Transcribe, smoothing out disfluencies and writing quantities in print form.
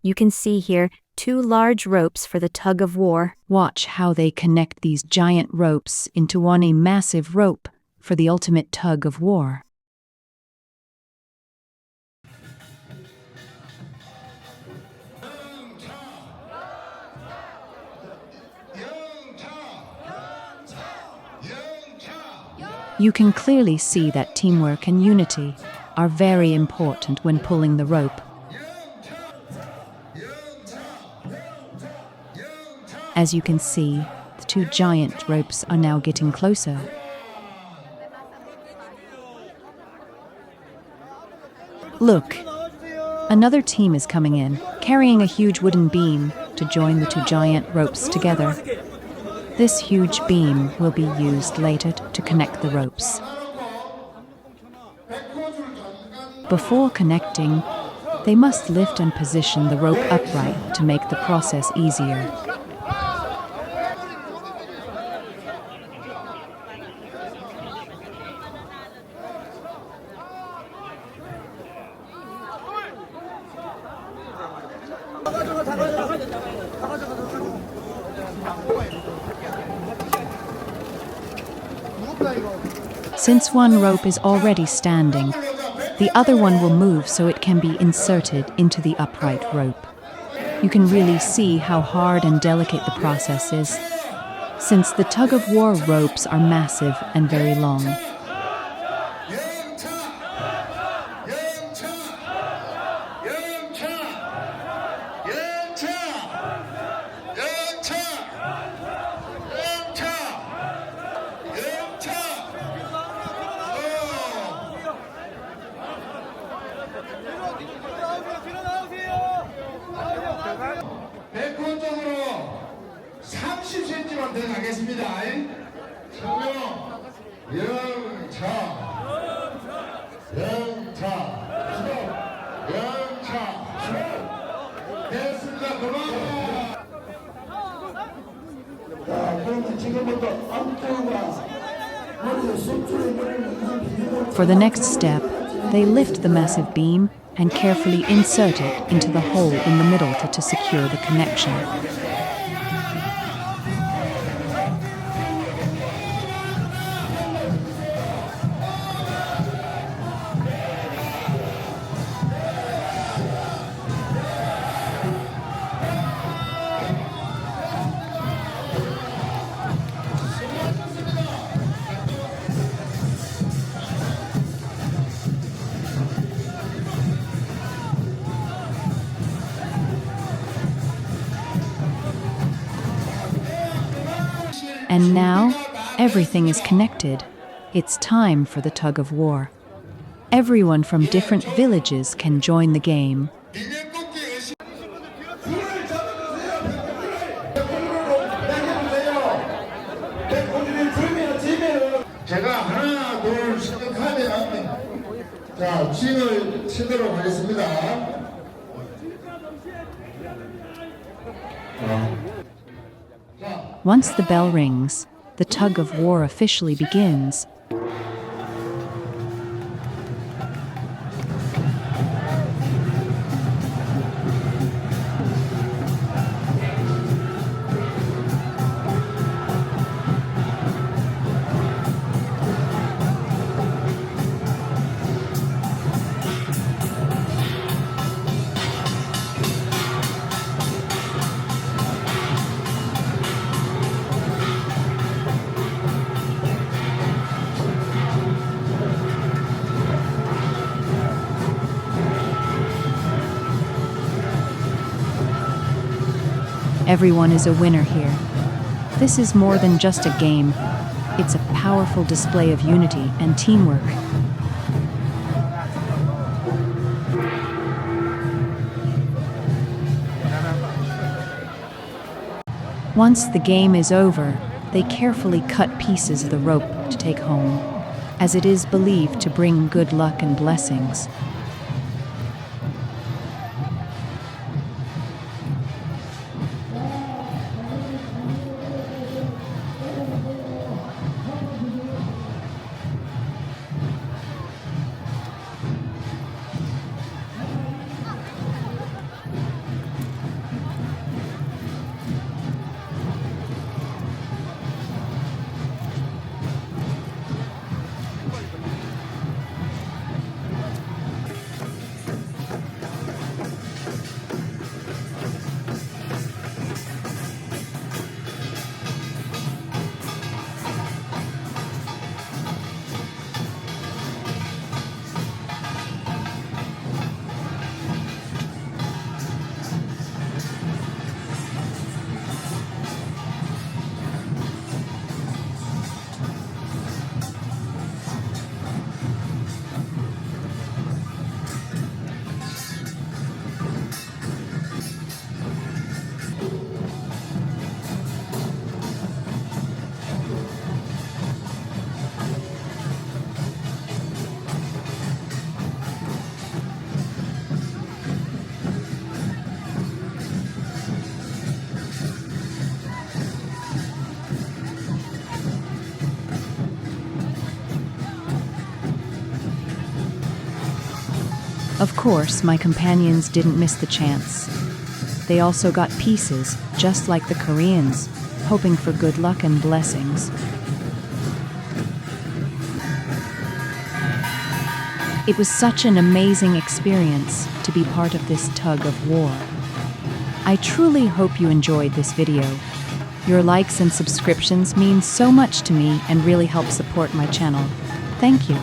You can see here 2 large ropes for the tug of war. Watch how they connect these giant ropes into one massive rope for the ultimate tug of war. You can clearly see that teamwork and unity are very important when pulling the rope. As you can see, the 2 giant ropes are now getting closer. Look, another team is coming in, carrying a huge wooden beam to join the 2 giant ropes together. This huge beam will be used later to connect the ropes. Before connecting, they must lift and position the rope upright to make the process easier. Since one rope is already standing, the other one will move so it can be inserted into the upright rope. You can really see how hard and delicate the process is, since the tug-of-war ropes are massive and very long. 백호쪽으로 30cm만 더 가겠습니다. 청룡, 영차, 됐습니다. 그만. 자, 그러면 지금부터 앞쪽과 머리에 속줄에 머리를 For the next step, they lift the massive beam and carefully insert it into the hole in the middle to secure the connection. And now, everything is connected. It's time for the tug of war. Everyone from different villages can join the game. 제가 하나, 둘 시작하면 자, 쥐를 치도록 하겠습니다. Once the bell rings, the tug of war officially begins. Everyone is a winner here. This is more than just a game. It's a powerful display of unity and teamwork. Once the game is over, they carefully cut pieces of the rope to take home, as it is believed to bring good luck and blessings. Of course, my companions didn't miss the chance. They also got pieces, just like the Koreans, hoping for good luck and blessings. It was such an amazing experience to be part of this tug of war. I truly hope you enjoyed this video. Your likes and subscriptions mean so much to me and really help support my channel. Thank you.